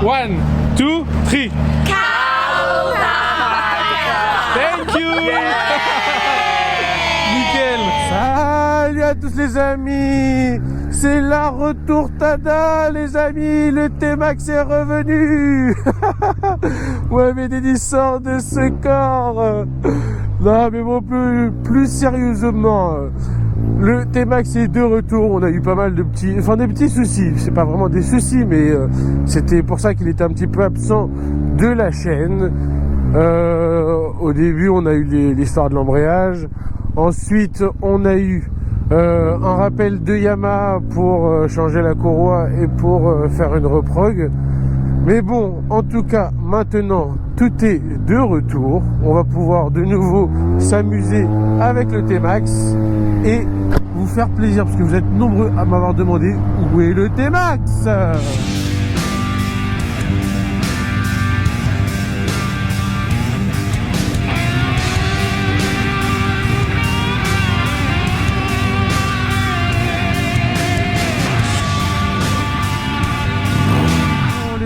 1, 2, 3. Thank you. Nickel. Salut à tous les amis, c'est la retourtada les amis, le T-Max est revenu. Ouais mais Denis sort de ce corps. Non mais bon, plus sérieusement, le T-Max est de retour. On a eu pas mal de petits soucis, c'est pas vraiment des soucis mais c'était pour ça qu'il était un petit peu absent de la chaîne. Au début on a eu l'histoire de l'embrayage. Ensuite, on a eu un rappel de Yamaha pour changer la courroie et pour faire une reprog. Mais bon, en tout cas, maintenant, tout est de retour. On va pouvoir de nouveau s'amuser avec le T-Max et vous faire plaisir parce que vous êtes nombreux à m'avoir demandé où est le T-Max.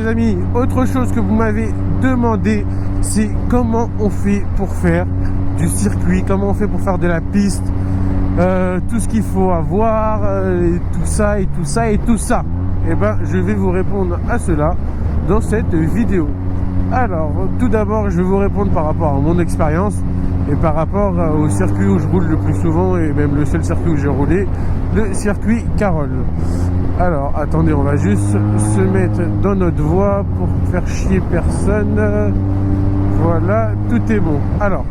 Amis, autre chose que vous m'avez demandé, c'est comment on fait pour faire du circuit, comment on fait pour faire de la piste, tout ce qu'il faut avoir, et tout ça et tout ça et tout ça. Et ben, je vais vous répondre à cela dans cette vidéo. Alors, tout d'abord, je vais vous répondre par rapport à mon expérience et par rapport au circuit où je roule le plus souvent et même le seul circuit où j'ai roulé, le circuit Carole. Alors, attendez, on va juste se mettre dans notre voie pour faire chier personne. Voilà, tout est bon. Alors,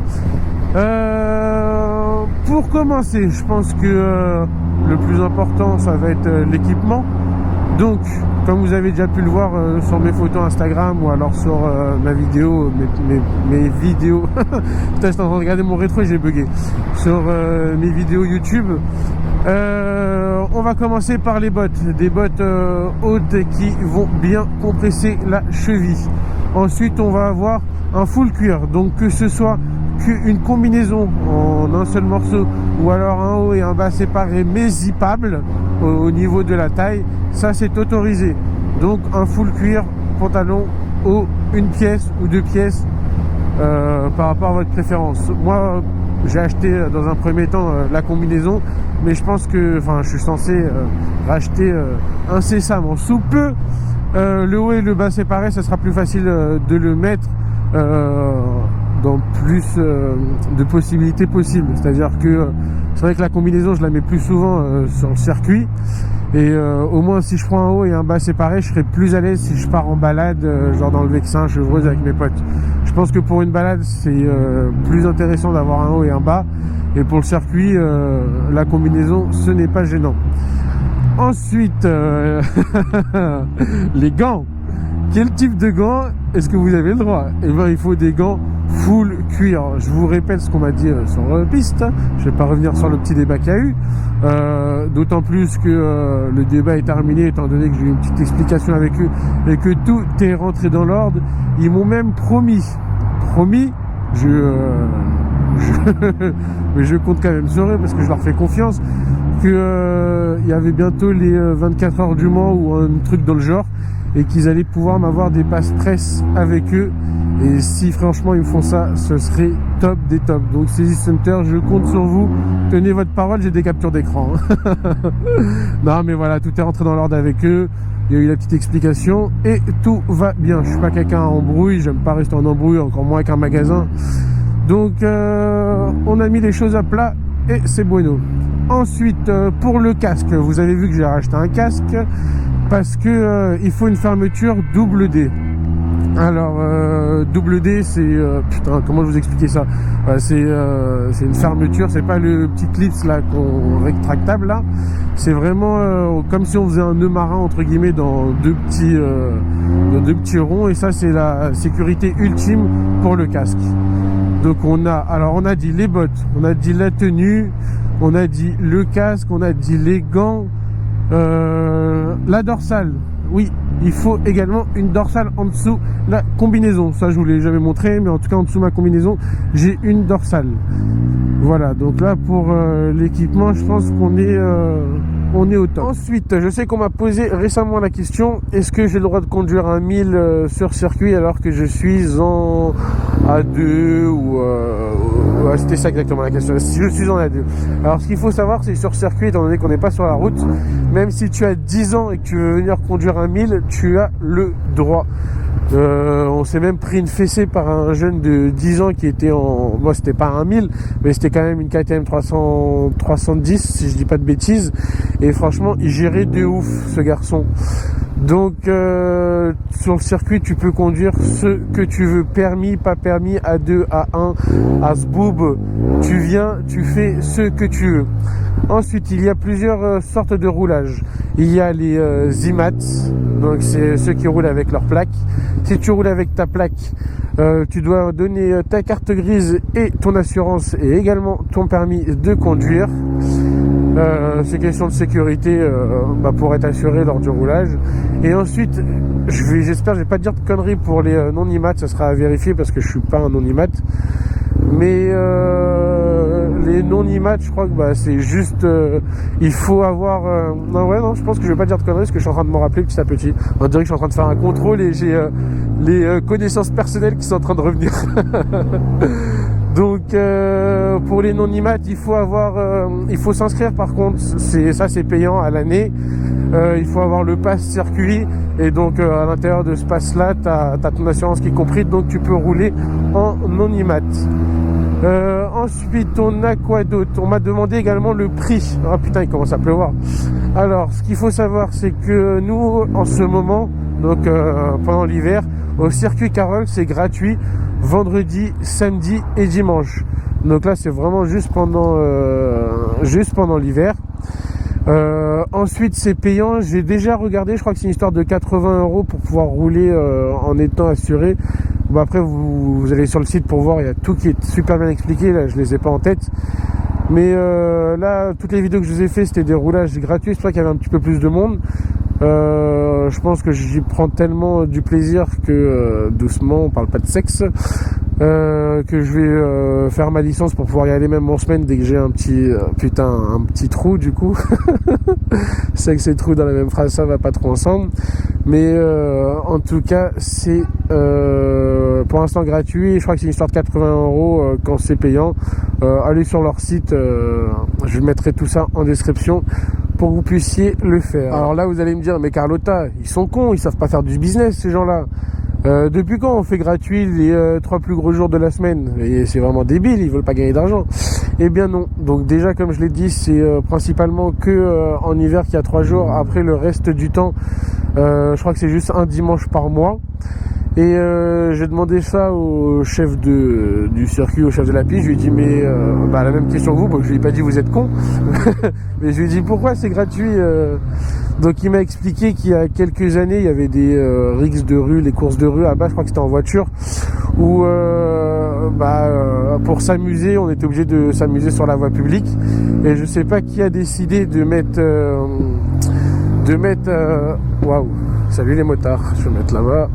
pour commencer, je pense que le plus important, ça va être l'équipement. Donc, comme vous avez déjà pu le voir sur mes photos Instagram ou alors sur ma vidéo, mes vidéos. Putain, j'étais en train de regarder mon rétro et j'ai bugué. Sur mes vidéos YouTube. On va commencer par les bottes. Des bottes hautes qui vont bien compresser la cheville. Ensuite, on va avoir un full cuir. Donc, que ce soit qu'une combinaison en un seul morceau ou alors un haut et un bas séparés mais zippables au niveau de la taille, ça c'est autorisé. Donc un full cuir, pantalon, haut, une pièce ou deux pièces par rapport à votre préférence. Moi j'ai acheté dans un premier temps la combinaison, mais je pense que je suis censé racheter incessamment sous peu le haut et le bas séparés. Ça sera plus facile de le mettre dans plus de possibilités possibles. C'est-à-dire que c'est vrai que la combinaison je la mets plus souvent sur le circuit et au moins si je prends un haut et un bas séparé, je serai plus à l'aise si je pars en balade genre dans le Vexin, Chevreuse avec mes potes. Je pense que pour une balade c'est plus intéressant d'avoir un haut et un bas, et pour le circuit la combinaison ce n'est pas gênant. Ensuite les gants. Quel type de gants est-ce que vous avez le droit? Eh bien, il faut des gants full cuir. Je vous répète ce qu'on m'a dit sur piste. Je vais pas revenir sur le petit débat qu'il y a eu. D'autant plus que le débat est terminé, étant donné que j'ai eu une petite explication avec eux et que tout est rentré dans l'ordre. Ils m'ont même promis, mais je compte quand même sur eux parce que je leur fais confiance, que il y avait bientôt les 24 heures du Mans ou un truc dans le genre, et qu'ils allaient pouvoir m'avoir des passes presse avec eux. Et si franchement ils me font ça, ce serait top des tops. Donc Saisie Center, je compte sur vous. Tenez votre parole, j'ai des captures d'écran. Non mais voilà, tout est rentré dans l'ordre avec eux. Il y a eu la petite explication et tout va bien. Je suis pas quelqu'un en embrouille, j'aime pas rester en embrouille, encore moins avec un magasin. Donc on a mis les choses à plat et c'est bueno. Ensuite, pour le casque, vous avez vu que j'ai racheté un casque parce que il faut une fermeture double D. Alors double D, c'est putain, comment je vous expliquer ça? C'est une fermeture, c'est pas le petit clips là rétractable là. C'est vraiment comme si on faisait un nœud marin entre guillemets dans deux petits ronds, et ça c'est la sécurité ultime pour le casque. Donc on a dit les bottes, on a dit la tenue, on a dit le casque, on a dit les gants, la dorsale. Oui, il faut également une dorsale en dessous la combinaison. Ça, je vous l'ai jamais montré, mais en tout cas, en dessous de ma combinaison, j'ai une dorsale. Voilà, donc là, pour l'équipement, je pense qu'on est on est au top. Ensuite, je sais qu'on m'a posé récemment la question, est-ce que j'ai le droit de conduire un 1000 sur circuit alors que je suis en A2 ou... ouais, c'était ça exactement la question, si je suis en A2. Alors ce qu'il faut savoir, c'est sur circuit, étant donné qu'on n'est pas sur la route, même si tu as 10 ans et que tu veux venir conduire un 1000, tu as le droit. On s'est même pris une fessée par un jeune de 10 ans qui était en... Moi, c'était pas un 1000, mais c'était quand même une KTM 310, si je dis pas de bêtises. Et franchement, il gérait de ouf, ce garçon. Donc, sur le circuit, tu peux conduire ce que tu veux. Permis, pas permis, A2, A1, A-sboob. Tu viens, tu fais ce que tu veux. Ensuite, il y a plusieurs sortes de roulage. Il y a les IMAT, donc c'est ceux qui roulent avec leur plaque. Si tu roules avec ta plaque, tu dois donner ta carte grise et ton assurance et également ton permis de conduire. C'est question de sécurité pour être assuré lors du roulage. Et ensuite, j'espère que je vais pas te dire de conneries pour les non-IMAT, ça sera à vérifier parce que je suis pas un non-IMAT. Mais les non-IMAT, je crois que c'est juste il faut avoir non, je pense que je vais pas dire de conneries parce que je suis en train de me rappeler petit à petit. On dirait que je suis en train de faire un contrôle et j'ai les connaissances personnelles qui sont en train de revenir. Donc pour les non-IMAT, il faut s'inscrire. Par contre, c'est payant à l'année. Il faut avoir le pass circuit et donc à l'intérieur de ce pass là t'as ton assurance qui est comprise, donc tu peux rouler en non-IMAT. Ensuite, on a quoi d'autre? On m'a demandé également le prix. Ah putain, il commence à pleuvoir. Alors, ce qu'il faut savoir, c'est que nous, en ce moment, donc pendant l'hiver, au circuit Carole, c'est gratuit vendredi, samedi et dimanche. Donc là, c'est vraiment juste pendant l'hiver. Ensuite, c'est payant. J'ai déjà regardé, je crois que c'est une histoire de 80 € pour pouvoir rouler en étant assuré. Bon, après, vous allez sur le site pour voir, il y a tout qui est super bien expliqué. Là, je les ai pas en tête. Mais là, toutes les vidéos que je vous ai fait, c'était des roulages gratuits. C'est pour ça qu'il y avait un petit peu plus de monde. Je pense que j'y prends tellement du plaisir que doucement, on parle pas de sexe, que je vais faire ma licence pour pouvoir y aller même en semaine dès que j'ai un petit trou du coup. Sexe et trou dans la même phrase, ça va pas trop ensemble. Mais en tout cas, c'est pour l'instant gratuit. Je crois que c'est une histoire de 80 € quand c'est payant. Allez sur leur site, je mettrai tout ça en description pour que vous puissiez le faire. Alors là, vous allez me dire, mais Carlotta, ils sont cons, ils savent pas faire du business, ces gens-là. Depuis quand on fait gratuit les 3 plus gros jours de la semaine? Et c'est vraiment débile, ils veulent pas gagner d'argent. Eh bien non. Donc déjà, comme je l'ai dit, c'est principalement que en hiver qu'il y a 3 jours. Après, le reste du temps, je crois que c'est juste un dimanche par mois. Et j'ai demandé ça au chef du circuit, au chef de la piste. Je lui ai dit, mais la même question que vous, donc je lui ai pas dit vous êtes con. Mais je lui ai dit pourquoi c'est gratuit. Donc il m'a expliqué qu'il y a quelques années, il y avait des rixes de rue, les courses de rue à bas, je crois que c'était en voiture, où pour s'amuser, on était obligé de s'amuser sur la voie publique. Et je sais pas qui a décidé de mettre waouh. Salut les motards, je vais mettre là-bas.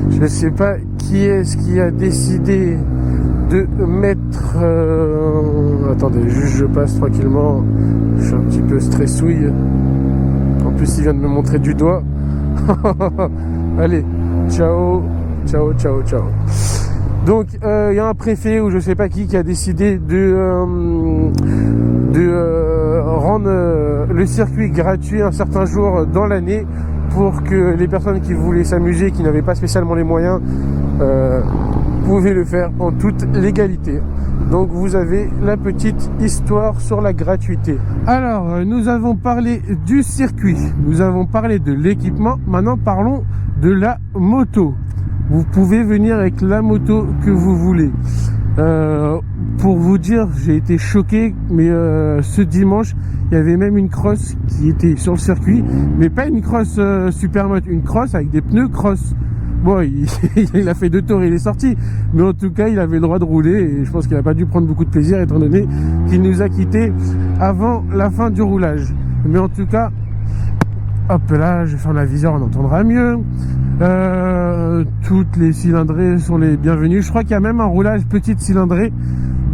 Je sais pas qui est-ce qui a décidé de mettre... Attendez, juste je passe tranquillement. Je suis un petit peu stressouille. En plus, il vient de me montrer du doigt. Allez, ciao, ciao, ciao, ciao. Donc, il y a un préfet ou je sais pas qui a décidé de rendre le circuit gratuit un certain jour dans l'année, pour que les personnes qui voulaient s'amuser, qui n'avaient pas spécialement les moyens, pouvaient le faire en toute légalité. Donc vous avez la petite histoire sur la gratuité. Alors, nous avons parlé du circuit, nous avons parlé de l'équipement, maintenant parlons de la moto. Vous pouvez venir avec la moto que vous voulez. Pour vous dire, j'ai été choqué, mais ce dimanche, il y avait même une cross qui était sur le circuit, mais pas une cross supermoto, une cross avec des pneus cross. Bon, il a fait 2 tours et il est sorti, mais en tout cas, il avait le droit de rouler et je pense qu'il n'a pas dû prendre beaucoup de plaisir étant donné qu'il nous a quittés avant la fin du roulage. Mais en tout cas, hop là, je vais faire la viseur, on entendra mieux. Toutes les cylindrées sont les bienvenues. Je crois qu'il y a même un roulage petite cylindrée.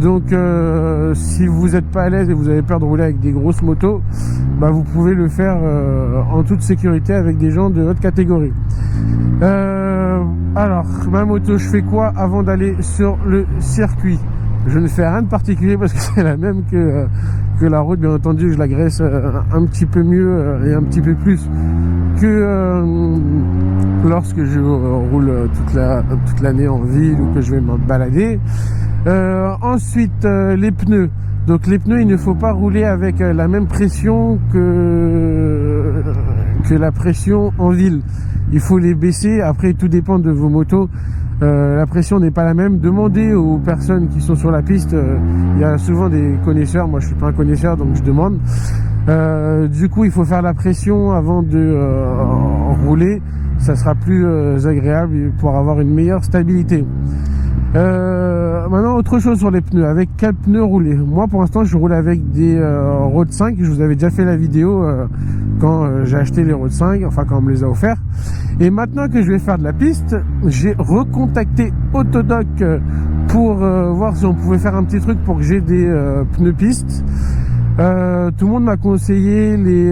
Donc si vous n'êtes pas à l'aise et vous avez peur de rouler avec des grosses motos, bah, vous pouvez le faire en toute sécurité avec des gens de votre catégorie. Alors ma moto, je fais quoi avant d'aller sur le circuit? Je ne fais rien de particulier parce que c'est la même que la route. Bien entendu, je la graisse un petit peu mieux et un petit peu plus que lorsque je roule toute l'année en ville ou que je vais me balader. Ensuite, les pneus. Donc les pneus, il ne faut pas rouler avec la même pression que la pression en ville. Il faut les baisser. Après, tout dépend de vos motos. La pression n'est pas la même. Demandez aux personnes qui sont sur la piste. Il y a souvent des connaisseurs. Moi, je suis pas un connaisseur, donc je demande. Du coup, il faut faire la pression avant de rouler. Ça sera plus agréable pour avoir une meilleure stabilité. Maintenant, autre chose sur les pneus. Avec quels pneus rouler? Moi, pour l'instant, je roule avec des Road 5. Je vous avais déjà fait la vidéo quand j'ai acheté les Road 5, enfin quand on me les a offerts. Et maintenant que je vais faire de la piste, j'ai recontacté Autodoc pour voir si on pouvait faire un petit truc pour que j'ai des pneus piste. Tout le monde m'a conseillé les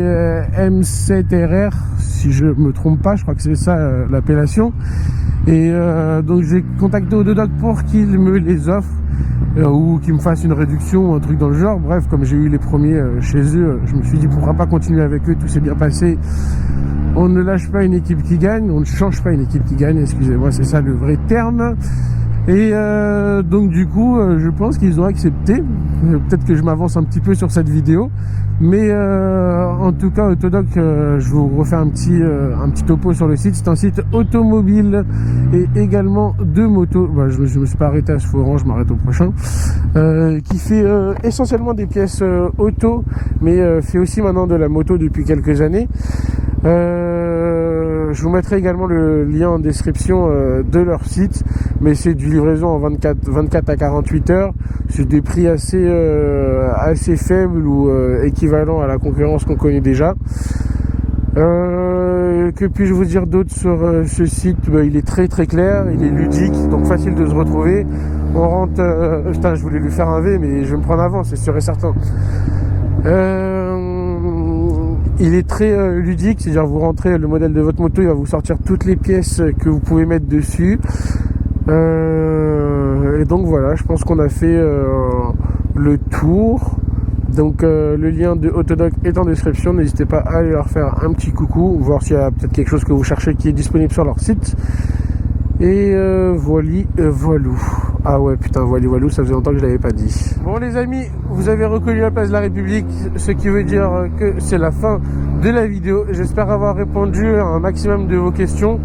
M7RR, si je me trompe pas, je crois que c'est ça l'appellation. Et donc j'ai contacté Autodoc pour qu'il me les offre ou qu'il me fasse une réduction ou un truc dans le genre. Bref, comme j'ai eu les premiers chez eux, je me suis dit pourquoi pas continuer avec eux, tout s'est bien passé. On ne lâche pas une équipe qui gagne, on ne change pas une équipe qui gagne, excusez-moi, c'est ça le vrai terme. Et donc du coup, je pense qu'ils ont accepté. Peut-être que je m'avance un petit peu sur cette vidéo, mais en tout cas, Autodoc, je vous refais un petit topo sur le site. C'est un site automobile et également de moto. Bah, je me suis pas arrêté à ce forum, je m'arrête au prochain. Qui fait essentiellement des pièces auto, mais fait aussi maintenant de la moto depuis quelques années. Je vous mettrai également le lien en description de leur site, mais c'est du livraison en 24 à 48 heures. C'est des prix assez faibles ou équivalents à la concurrence qu'on connaît déjà. Que puis-je vous dire d'autre sur ce site? Il est très très clair, il est ludique, donc facile de se retrouver. On rentre... putain, je voulais lui faire un V, mais je vais me prendre avant, c'est sûr et certain. Il est très ludique, c'est-à-dire vous rentrez le modèle de votre moto, il va vous sortir toutes les pièces que vous pouvez mettre dessus. Et donc voilà, je pense qu'on a fait le tour. Donc le lien de Autodoc est en description, n'hésitez pas à aller leur faire un petit coucou, voir s'il y a peut-être quelque chose que vous cherchez qui est disponible sur leur site. Et voilou. Ah ouais, putain, voilou, ça faisait longtemps que je l'avais pas dit. Bon les amis, vous avez reconnu la place de la République, ce qui veut dire que c'est la fin de la vidéo. J'espère avoir répondu à un maximum de vos questions.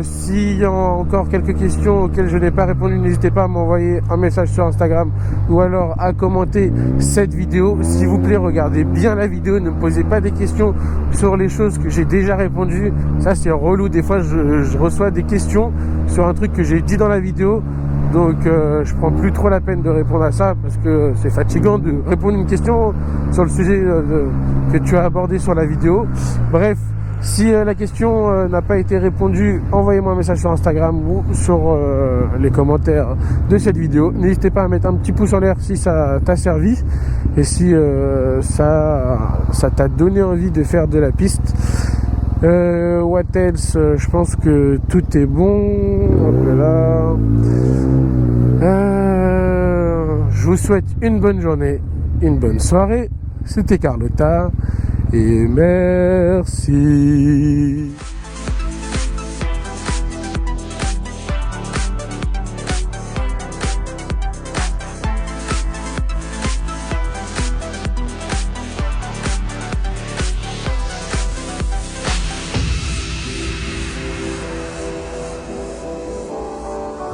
S'il y a encore quelques questions auxquelles je n'ai pas répondu, n'hésitez pas à m'envoyer un message sur Instagram ou alors à commenter cette vidéo. S'il vous plaît, regardez bien la vidéo, ne me posez pas des questions sur les choses que j'ai déjà répondu. Ça c'est relou, des fois je reçois des questions sur un truc que j'ai dit dans la vidéo. Donc je prends plus trop la peine de répondre à ça parce que c'est fatigant de répondre à une question sur le sujet que tu as abordé sur la vidéo. Bref, si la question n'a pas été répondue, envoyez-moi un message sur Instagram ou sur les commentaires de cette vidéo. N'hésitez pas à mettre un petit pouce en l'air si ça t'a servi et si ça t'a donné envie de faire de la piste. What else? Je pense que tout est bon. Voilà. Je vous souhaite une bonne journée, une bonne soirée. C'était Carlotta et merci.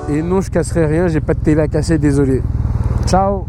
Et non, je casserai rien, j'ai pas de télé à casser, désolé. Ciao.